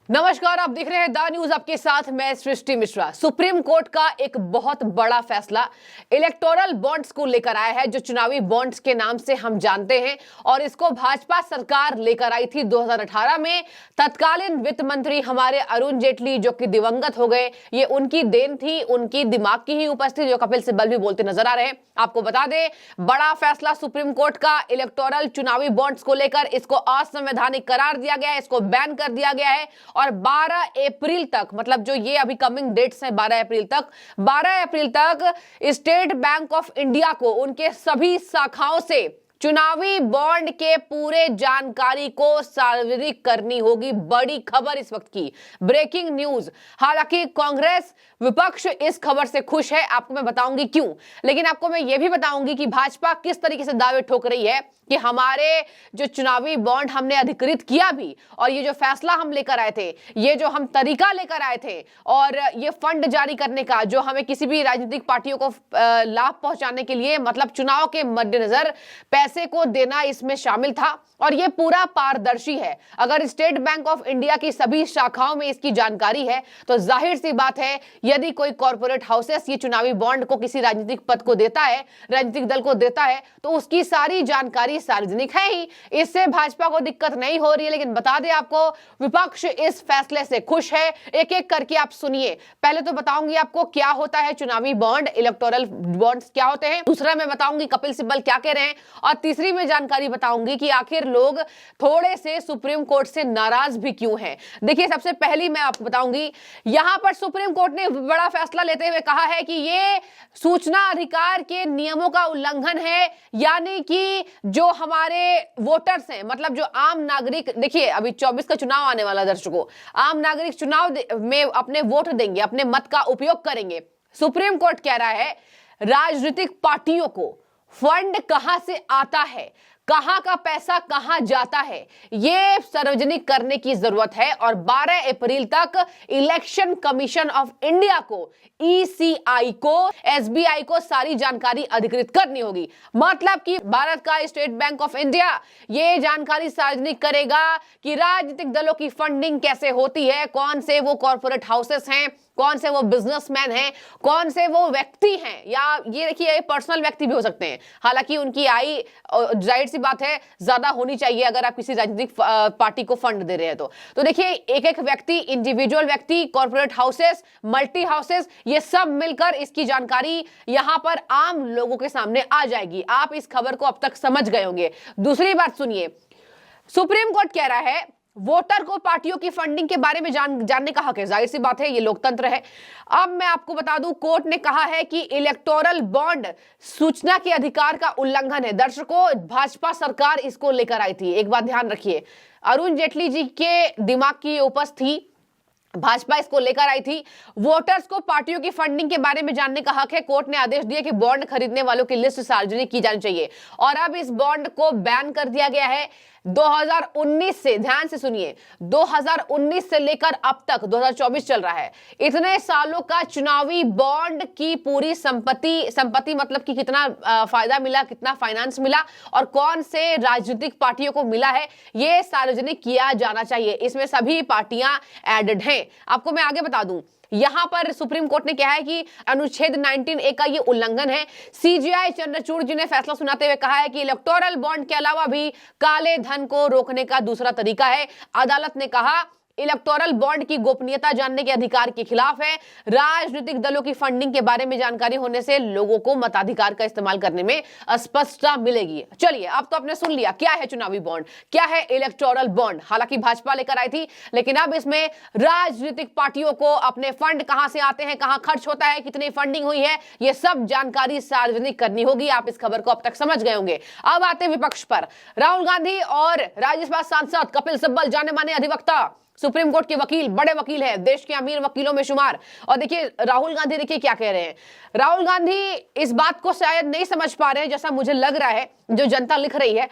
नमस्कार, आप देख रहे हैं द न्यूज, आपके साथ मैं सृष्टि मिश्रा। सुप्रीम कोर्ट का एक बहुत बड़ा फैसला इलेक्टोरल बॉन्ड्स को लेकर आया है, जो चुनावी बॉन्ड्स के नाम से हम जानते हैं। और इसको भाजपा सरकार लेकर आई थी 2018 में। तत्कालीन वित्त मंत्री हमारे अरुण जेटली, जो कि दिवंगत हो गए, ये उनकी देन थी, उनकी दिमाग की ही उपस्थिति, जो कपिल सिब्बल भी बोलते नजर आ रहे हैं। आपको बता दें, बड़ा फैसला सुप्रीम कोर्ट का इलेक्टोरल चुनावी बॉन्ड्स को लेकर। इसको असंवैधानिक करार दिया गया है, इसको बैन कर दिया गया है। और 12 अप्रैल तक, मतलब जो ये अभी कमिंग डेट्स हैं, 12 अप्रैल तक स्टेट बैंक ऑफ इंडिया को उनके सभी शाखाओं से चुनावी बॉन्ड के पूरे जानकारी को सार्वजनिक करनी होगी। बड़ी खबर इस वक्त की, ब्रेकिंग न्यूज। हालांकि कांग्रेस विपक्ष इस खबर से खुश है, आपको मैं बताऊंगी क्यों। लेकिन आपको मैं ये भी बताऊंगी कि भाजपा किस तरीके से दावे ठोक रही है कि हमारे जो चुनावी बॉन्ड हमने अधिकृत किया भी, और ये जो फैसला हम लेकर आए थे, ये जो हम तरीका लेकर आए थे, और ये फंड जारी करने का जो हमें किसी भी राजनीतिक पार्टियों को लाभ पहुंचाने के लिए, मतलब चुनाव के मद्देनजर पैसे को देना इसमें शामिल था। और ये पूरा पारदर्शी है। अगर स्टेट बैंक ऑफ इंडिया की सभी शाखाओं में इसकी जानकारी है, तो जाहिर सी बात है, यदि कोई कॉर्पोरेट हाउसेस ये चुनावी बॉन्ड को किसी राजनीतिक पद को देता है, राजनीतिक दल को देता है, तो उसकी सारी जानकारी सार्वजनिक है ही। इससे भाजपा को दिक्कत नहीं हो रही है। लेकिन बता दें आपको, विपक्ष इस फैसले से खुश है। एक एक करके आप सुनिए। पहले तो बताऊंगी आपको क्या होता है चुनावी बॉन्ड, इलेक्टोरल बॉन्ड्स क्या होते हैं। दूसरा मैं बताऊंगी कपिल सिब्बल क्या कह रहे हैं। और तीसरी में जानकारी बताऊंगी कि आखिर लोग थोड़े से सुप्रीम कोर्ट से नाराज भी क्यों हैं। देखिए, सबसे पहली मैं आपको बताऊंगी, यहां पर सुप्रीम कोर्ट ने बड़ा फैसला लेते हुए कहा है कि ये सूचना अधिकार के नियमों का उल्लंघन है। यानी कि जो हमारे वोटर्स हैं, मतलब जो आम नागरिक, देखिए अभी 24 का चुनाव आने वाला, दर्शकों, आम नागरिक चुनाव में अपने वोट देंगे, अपने मत का उपयोग करेंगे। सुप्रीम कोर्ट कह रहा है राजनीतिक पार्टियों को फंड कहां से आता है, कहां का पैसा कहां जाता है, यह सार्वजनिक करने की जरूरत है। और 12 अप्रैल तक इलेक्शन कमीशन ऑफ इंडिया को, ईसीआई को, एसबीआई को सारी जानकारी अधिकृत करनी होगी। मतलब कि भारत का स्टेट बैंक ऑफ इंडिया यह जानकारी सार्वजनिक करेगा कि राजनीतिक दलों की फंडिंग कैसे होती है, कौन से वो कॉर्पोरेट हाउसेस हैं, कौन से वो बिजनेसमैन हैं, कौन से वो व्यक्ति हैं, या ये देखिए पर्सनल व्यक्ति भी हो सकते हैं। हालांकि उनकी आय, जाहिर सी बात है, ज्यादा होनी चाहिए अगर आप किसी राजनीतिक पार्टी को फंड दे रहे हैं तो देखिए, एक एक व्यक्ति, इंडिविजुअल व्यक्ति, कॉर्पोरेट हाउसेस, मल्टी हाउसेस, ये सब मिलकर इसकी जानकारी यहां पर आम लोगों के सामने आ जाएगी। आप इस खबर को अब तक समझ गए होंगे। दूसरी बात सुनिए, सुप्रीम कोर्ट कह रहा है वोटर को पार्टियों की फंडिंग के बारे में जानने का हक है। जाहिर सी बात है, ये लोकतंत्र है। अब मैं आपको बता दूं, कोर्ट ने कहा है कि इलेक्टोरल बॉन्ड सूचना के अधिकार का उल्लंघन है। दर्शकों, भाजपा सरकार इसको लेकर आई थी। एक बात ध्यान रखिए, अरुण जेटली जी के दिमाग की उपज थी, भाजपा इसको लेकर आई थी। वोटर्स को पार्टियों की फंडिंग के बारे में जानने का हक है। कोर्ट ने आदेश दिया कि बॉन्ड खरीदने वालों की लिस्ट सार्वजनिक की जानी चाहिए। और अब इस बॉन्ड को बैन कर दिया गया है 2019 से। ध्यान से सुनिए, 2019 से लेकर अब तक 2024 चल रहा है। इतने सालों का चुनावी बॉन्ड की पूरी संपत्ति मतलब कि कितना फायदा मिला, कितना फाइनेंस मिला, और कौन से राजनीतिक पार्टियों को मिला है, यह सार्वजनिक किया जाना चाहिए। इसमें सभी पार्टियां एडेड हैं। आपको मैं आगे बता दूं, यहां पर सुप्रीम कोर्ट ने कहा है कि अनुच्छेद 19A का ये उल्लंघन है। सीजेआई चंद्रचूड़ जी ने फैसला सुनाते हुए कहा है कि इलेक्टोरल बॉन्ड के अलावा भी काले धन को रोकने का दूसरा तरीका है। अदालत ने कहा इलेक्टोरल बॉन्ड की गोपनीयता जानने के अधिकार के खिलाफ है। राजनीतिक दलों की फंडिंग के बारे में जानकारी होने से लोगों को मताधिकार का इस्तेमाल करने में स्पष्टता मिलेगी। चलिए, अब तो आपने सुन लिया क्या है चुनावी बॉन्ड, क्या है इलेक्टोरल बॉन्ड। हालांकि भाजपा लेकर आई थी, लेकिन अब इसमें राजनीतिक पार्टियों को अपने फंड कहां से आते हैं, कहां खर्च होता है, कितनी फंडिंग हुई है, यह सब जानकारी सार्वजनिक करनी होगी। आप इस खबर को अब तक समझ गए होंगे। अब आते विपक्ष पर। राहुल गांधी और राज्यसभा सांसद कपिल सिब्बल, जाने माने अधिवक्ता, सुप्रीम कोर्ट के वकील, बड़े वकील हैं, देश के अमीर वकीलों में शुमार। और देखिए राहुल गांधी, देखिए क्या कह रहे हैं। राहुल गांधी इस बात को शायद नहीं समझ पा रहे हैं, जैसा मुझे लग रहा है, जो जनता लिख रही है।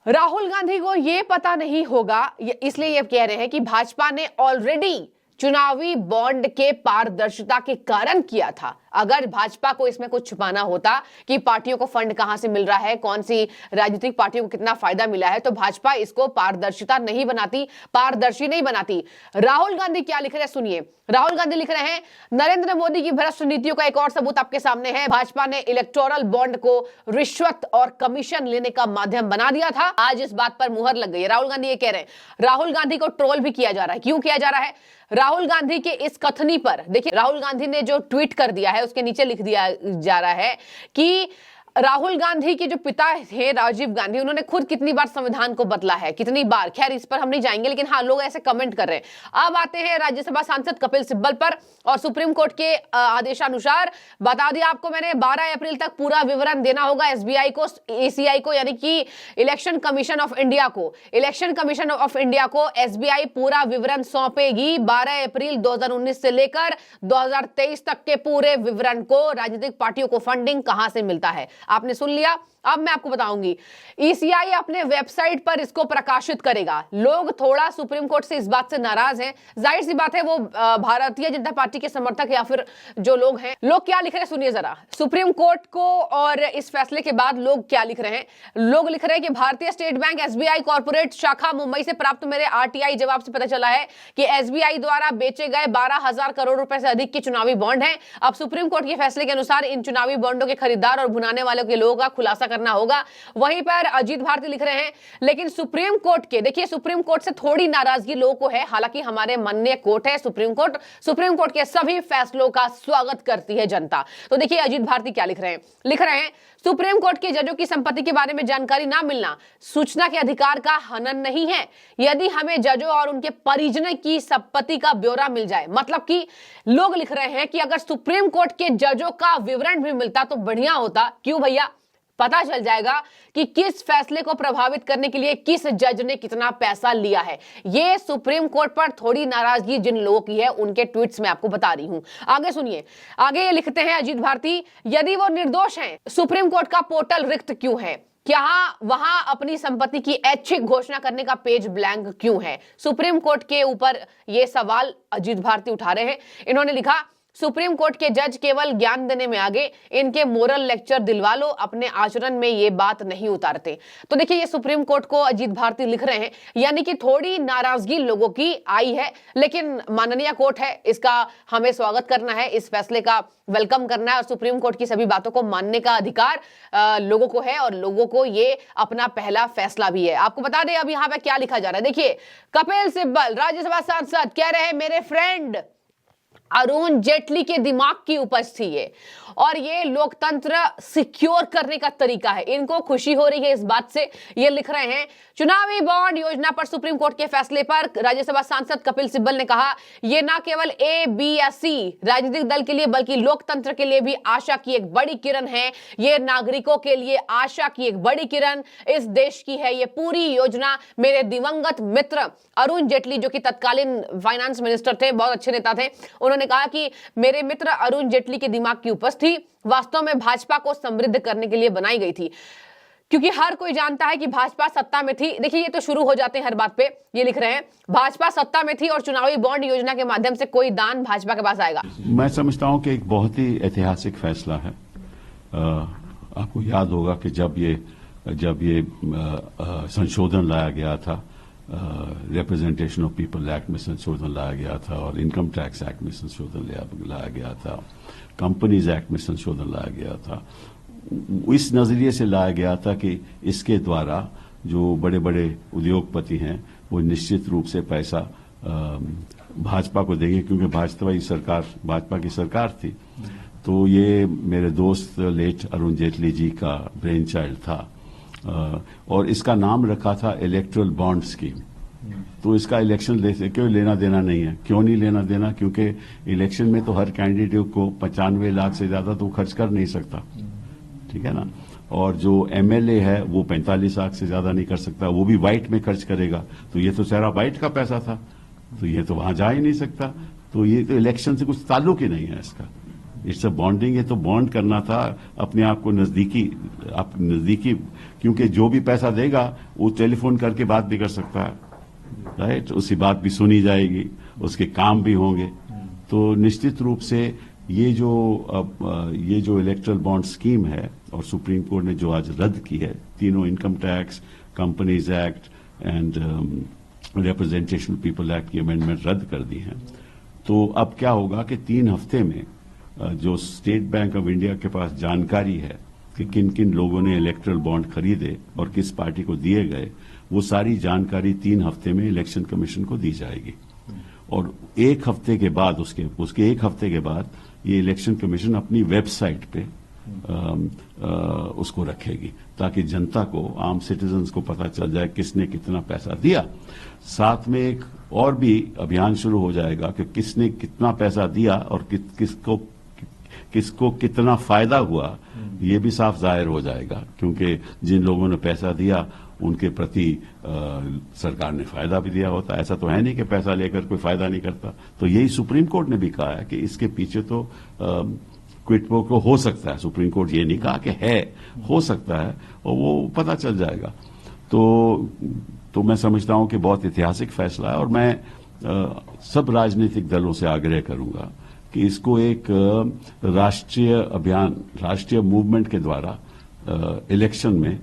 राहुल गांधी को यह पता नहीं होगा, इसलिए ये कह रहे हैं कि भाजपा ने ऑलरेडी चुनावी बॉन्ड के पारदर्शिता के कारण किया था। अगर भाजपा को इसमें कुछ छुपाना होता कि पार्टियों को फंड कहां से मिल रहा है, कौन सी राजनीतिक पार्टियों को कितना फायदा मिला है, तो भाजपा इसको पारदर्शिता नहीं बनाती, पारदर्शी नहीं बनाती। राहुल गांधी क्या लिख रहे हैं सुनिए। राहुल गांधी लिख रहे हैं, नरेंद्र मोदी की भ्रष्ट नीतियों का एक और सबूत आपके सामने है। भाजपा ने इलेक्टोरल बॉन्ड को रिश्वत और कमीशन लेने का माध्यम बना दिया था, आज इस बात पर मुहर लग गई है। राहुल गांधी ये कह रहे हैं। राहुल गांधी को ट्रोल भी किया जा रहा है। क्यों किया जा रहा है? राहुल गांधी के इस कथनी पर देखिए, राहुल गांधी ने जो ट्वीट कर दिया है उसके नीचे लिख दिया जा रहा है कि राहुल गांधी के जो पिता थे राजीव गांधी, उन्होंने खुद कितनी बार संविधान को बदला है, कितनी बार, खैर इस पर हम नहीं जाएंगे, लेकिन हाँ लोग ऐसे कमेंट कर रहे हैं। अब आते हैं राज्यसभा सांसद कपिल सिब्बल पर और सुप्रीम कोर्ट के आदेशानुसार बता दिया आपको मैंने, 12 अप्रैल तक पूरा विवरण देना होगा एसबीआई को, ईसीआई को, यानी कि इलेक्शन कमीशन ऑफ इंडिया को। इलेक्शन कमीशन ऑफ इंडिया को एसबीआई पूरा विवरण सौंपेगी 12 अप्रैल 2019 से लेकर 2023 तक के पूरे विवरण को, राजनीतिक पार्टियों को फंडिंग कहां से मिलता है। आपने सुन लिया। अब मैं आपको बताऊंगी, ईसीआई अपने वेबसाइट पर इसको प्रकाशित करेगा। लोग थोड़ा सुप्रीम कोर्ट से इस बात से नाराज हैं, जाहिर सी बात है, वो भारतीय जनता पार्टी के समर्थक या फिर जो लोग हैं। लोग क्या लिख रहे हैं सुनिए जरा, सुप्रीम कोर्ट को और इस फैसले के बाद लोग क्या लिख रहे हैं। लोग लिख रहे हैं कि भारतीय स्टेट बैंक एसबीआई कॉर्पोरेट शाखा मुंबई से प्राप्त मेरे आरटीआई जवाब से पता चला है कि एसबीआई द्वारा बेचे गए 12,000 करोड़ रुपए से अधिक के चुनावी बॉन्ड हैं। अब सुप्रीम कोर्ट के फैसले के अनुसार इन चुनावी बॉन्डों के खरीदार और भुनाने वालों के लोगों का खुलासा करना होगा। वहीं पर अजीत भारती लिख रहे हैं, लेकिन सुप्रीम कोर्ट के, देखिए सुप्रीम कोर्ट से थोड़ी नाराजगी लोगों को है, हालांकि हमारे माननीय कोर्ट है सुप्रीम कोर्ट के सभी फैसलों का स्वागत करती है जनता। तो देखिए अजीत भारती क्या लिख रहे हैं। लिख रहे हैं, सुप्रीम कोर्ट के जजों की संपत्ति के बारे में जानकारी ना मिलना सूचना के अधिकार का हनन नहीं है। यदि हमें जजों और उनके परिजनों की संपत्ति का ब्यौरा मिल जाए, मतलब कि लोग लिख रहे हैं कि अगर सुप्रीम कोर्ट के जजों का विवरण भी मिलता तो बढ़िया होता। क्यों भैया? पता चल जाएगा कि किस फैसले को प्रभावित करने के लिए किस जज ने कितना पैसा लिया है। ये सुप्रीम कोर्ट पर थोड़ी नाराजगी जिन लोगों की है, उनके ट्वीट्स में आपको बता रही हूं। आगे सुनिए, आगे ये लिखते हैं अजीत भारती, यदि वो निर्दोष हैं, सुप्रीम कोर्ट का पोर्टल रिक्त क्यों है? क्या वहां अपनी संपत्ति की ऐच्छिक घोषणा करने का पेज ब्लैंक क्यों है? सुप्रीम कोर्ट के ऊपर ये सवाल अजीत भारती उठा रहे हैं। इन्होंने लिखा, सुप्रीम कोर्ट के जज केवल ज्ञान देने में आगे, इनके मोरल लेक्चर दिलवा लो, अपने आचरण में ये बात नहीं उतारते। तो देखिए ये सुप्रीम कोर्ट को अजीत भारती लिख रहे हैं, यानी कि थोड़ी नाराजगी लोगों की आई है, लेकिन माननीय कोर्ट है, इसका हमें स्वागत करना है, इस फैसले का वेलकम करना है और सुप्रीम कोर्ट की सभी बातों को मानने का अधिकार लोगों को है और लोगों को ये अपना पहला फैसला भी है। आपको बता दें अब यहाँ पे क्या लिखा जा रहा है। देखिए कपिल सिब्बल राज्यसभा सांसद कह रहे हैं, मेरे फ्रेंड अरुण जेटली के दिमाग की उपज थी ये, और ये लोकतंत्र सिक्योर करने का तरीका है। इनको खुशी हो रही है इस बात से। ये लिख रहे हैं, चुनावी बॉन्ड योजना पर सुप्रीम कोर्ट के फैसले पर राज्यसभा सांसद कपिल सिब्बल ने कहा, यह न केवल ए बी या सी राजनीतिक दल के लिए बल्कि लोकतंत्र के लिए भी आशा की एक बड़ी किरण है। ये नागरिकों के लिए आशा की एक बड़ी किरण इस देश की है। ये पूरी योजना मेरे दिवंगत मित्र अरुण जेटली, जो कि तत्कालीन फाइनेंस मिनिस्टर थे, बहुत अच्छे नेता थे, उन्होंने कहा कि मेरे मित्र अरुण जेटली के दिमाग की उपज थी, वास्तव में भाजपा को समृद्ध करने के लिए बनाई गई थी, क्योंकि हर कोई जानता है कि भाजपा सत्ता में थी। देखिए ये तो शुरू हो जाते हैं हर बात पे। ये लिख रहे हैं, भाजपा सत्ता में थी और चुनावी बॉन्ड योजना के माध्यम से कोई दान भाजपा के पास आएगा। मैं समझता हूं कि एक बहुत ही ऐतिहासिक फैसला है। आपको याद होगा कि जब ये संशोधन लाया गया था, रिप्रेजेंटेशन ऑफ पीपल एक्ट में संशोधन लाया गया था और इनकम टैक्स एक्ट में संशोधन लाया गया था, कंपनीज एक्ट में संशोधन लाया गया था। इस नजरिए से लाया गया था कि इसके द्वारा जो बड़े बड़े उद्योगपति हैं वो निश्चित रूप से पैसा भाजपा को देंगे, क्योंकि भाजपा की सरकार थी। तो ये मेरे दोस्त लेट अरुण जेटली जी का ब्रेन चाइल्ड था और इसका नाम रखा था इलेक्टोरल बॉन्ड स्कीम। तो इसका इलेक्शन क्यों लेना देना नहीं है? क्यों नहीं लेना देना? क्योंकि इलेक्शन में तो हर कैंडिडेट को 95 लाख से ज्यादा तो खर्च कर नहीं सकता, ठीक है ना। और जो एमएलए है वो 45 लाख से ज्यादा नहीं कर सकता, वो भी वाइट में खर्च करेगा। तो ये तो सारा वाइट का पैसा था, तो ये तो वहां जा ही नहीं सकता। तो ये तो इलेक्शन से कुछ ताल्लुक ही नहीं है इसका। It's a bonding. ये तो बॉन्ड करना था अपने आप को नजदीकी, क्योंकि जो भी पैसा देगा वो टेलीफोन करके बात भी कर सकता है, राइट। उसकी बात भी सुनी जाएगी, उसके काम भी होंगे। तो निश्चित रूप से ये जो इलेक्ट्रल बॉन्ड स्कीम है और सुप्रीम कोर्ट ने जो आज रद्द की है, तीनों income tax, companies act and representation people act की अमेंडमेंट रद्द कर दी हैं। तो अब क्या होगा कि 3 हफ्ते में जो स्टेट बैंक ऑफ इंडिया के पास जानकारी है कि किन किन लोगों ने इलेक्ट्रल बॉन्ड खरीदे और किस पार्टी को दिए गए, वो सारी जानकारी 3 हफ्ते में इलेक्शन कमीशन को दी जाएगी। और 1 हफ्ते के बाद उसके 1 हफ्ते के बाद ये इलेक्शन कमीशन अपनी वेबसाइट पे उसको रखेगी, ताकि जनता को, आम सिटीजन्स को पता चल जाए किसने कितना पैसा दिया। साथ में एक और भी अभियान शुरू हो जाएगा कि किसने कितना पैसा दिया और किसको कितना फायदा हुआ, ये भी साफ जाहिर हो जाएगा, क्योंकि जिन लोगों ने पैसा दिया उनके प्रति सरकार ने फायदा भी दिया होता है। ऐसा तो है नहीं कि पैसा लेकर कोई फायदा नहीं करता। तो यही सुप्रीम कोर्ट ने भी कहा है कि इसके पीछे तो क्विड प्रो क्वो हो सकता है। सुप्रीम कोर्ट ये नहीं कहा कि है, हो सकता है, और वो पता चल जाएगा। तो मैं समझता हूं कि बहुत ऐतिहासिक फैसला है, और मैं सब राजनीतिक दलों से आग्रह करूंगा कि इसको एक राष्ट्रीय अभियान, राष्ट्रीय मूवमेंट के द्वारा इलेक्शन में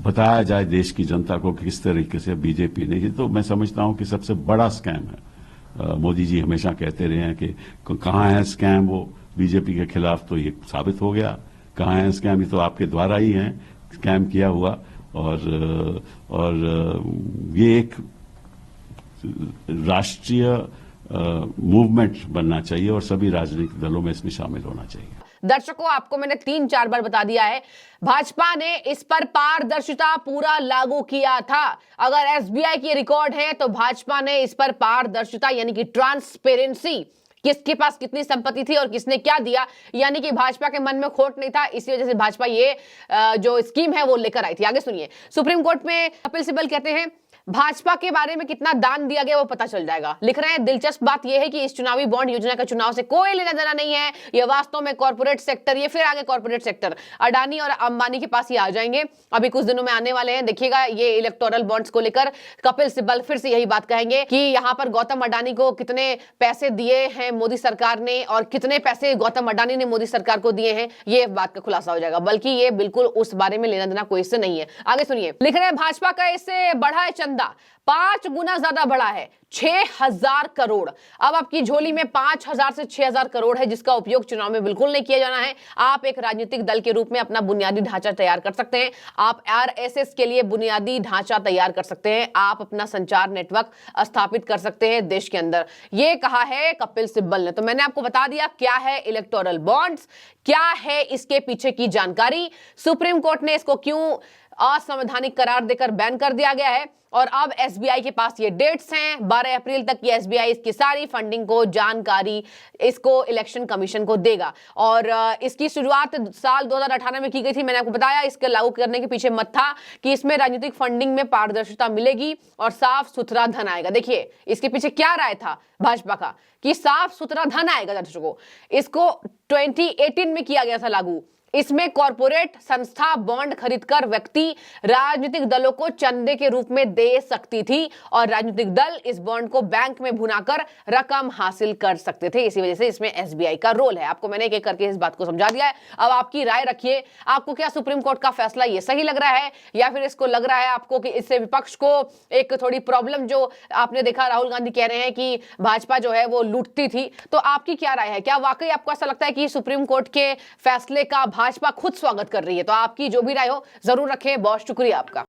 बताया जाए देश की जनता को कि किस तरीके से बीजेपी ने, ये तो मैं समझता हूं कि सबसे बड़ा स्कैम है। मोदी जी हमेशा कहते रहे हैं कि कहां है स्कैम, वो बीजेपी के खिलाफ, तो ये साबित हो गया। कहां है स्कैम, ये तो आपके द्वारा ही है स्कैम किया हुआ। और ये एक राष्ट्रीय मूवमेंट बनना चाहिए और सभी राजनीतिक दलों में इसमें शामिल होना चाहिए। दर्शकों, आपको मैंने 3-4 बार बता दिया है, भाजपा ने इस पर पारदर्शिता पूरा लागू किया था। अगर एसबीआई की रिकॉर्ड है तो भाजपा ने इस पर पारदर्शिता यानी कि ट्रांसपेरेंसी, किसके पास कितनी संपत्ति थी और किसने क्या दिया, यानी कि भाजपा के मन में खोट नहीं था। इसी वजह से भाजपा ये जो स्कीम है वो लेकर आई थी। आगे सुनिए, सुप्रीम कोर्ट में कपिल सिब्बल कहते हैं भाजपा के बारे में कितना दान दिया गया वो पता चल जाएगा। लिख रहे हैं, दिलचस्प बात यह है कि इस चुनावी बॉन्ड योजना का चुनाव से कोई लेना देना नहीं है। यह वास्तव में कॉर्पोरेट सेक्टर, ये फिर आगे कॉर्पोरेट सेक्टर अडानी और अंबानी के पास ही आ जाएंगे। अभी कुछ दिनों में आने वाले हैं, देखिएगा ये इलेक्टोरल बॉन्ड्स को लेकर कपिल सिब्बल फिर से यही बात कहेंगे कि यहां पर गौतम अडानी को कितने पैसे दिए हैं मोदी सरकार ने और कितने पैसे गौतम अडानी ने मोदी सरकार को दिए हैं, ये बात का खुलासा हो जाएगा। बल्कि ये बिल्कुल उस बारे में लेना देना कोई इससे नहीं है। आगे सुनिए, लिख रहे हैं भाजपा का इससे बढ़ा है चंदा, 5 गुना ज्यादा बढ़ा है, 6000 करोड़। अब आपकी झोली में 5000 से 6000 करोड़ है, जिसका उपयोग चुनाव में बिल्कुल नहीं किया जाना है। आप एक राजनीतिक दल के रूप में अपना बुनियादी ढांचा तैयार कर सकते हैं, आप आरएसएस के लिए बुनियादी ढांचा तैयार कर सकते हैं, आप अपना संचार नेटवर्क स्थापित कर सकते हैं देश के अंदर। यह कहा है कपिल सिब्बल ने। तो मैंने आपको बता दिया क्या है इलेक्टोरल बॉन्ड्स, क्या है इसके पीछे की जानकारी, सुप्रीम कोर्ट ने इसको क्यों असंवैधानिक करार देकर बैन कर दिया गया है, और अब एसबीआई के पास ये डेट्स हैं 12 अप्रैल तक की एसबीआई इसकी सारी फंडिंग को जानकारी इसको इलेक्शन कमीशन को देगा। और इसकी शुरुआत साल 2018 में की गई थी। मैंने आपको बताया इसके लागू करने के पीछे मत था कि इसमें राजनीतिक फंडिंग में पारदर्शिता मिलेगी और साफ सुथरा धन आएगा। देखिए इसके पीछे क्या राय था भाजपा का कि साफ सुथरा धन आएगा। दर्शकों, इसको 2018 में किया गया था लागू। इसमें कॉर्पोरेट संस्था बॉन्ड खरीदकर व्यक्ति राजनीतिक दलों को चंदे के रूप में दे सकती थी और राजनीतिक दल इस बॉन्ड को बैंक में भुनाकर रकम हासिल कर सकते थे। इसी वजह से इसमें एसबीआई का रोल है। आपको मैंने एक एक करके इस बात को समझा दिया है। अब आपकी राय रखिए, आपको क्या सुप्रीम कोर्ट का फैसला ये सही लग रहा है या फिर इसको लग रहा है आपको कि इससे विपक्ष को एक थोड़ी प्रॉब्लम, जो आपने देखा राहुल गांधी कह रहे हैं कि भाजपा जो है वो लूटती थी, तो आपकी क्या राय है? क्या वाकई आपको ऐसा लगता है कि सुप्रीम कोर्ट के फैसले का भाजपा खुद स्वागत कर रही है? तो आपकी जो भी राय हो जरूर रखें। बहुत शुक्रिया आपका।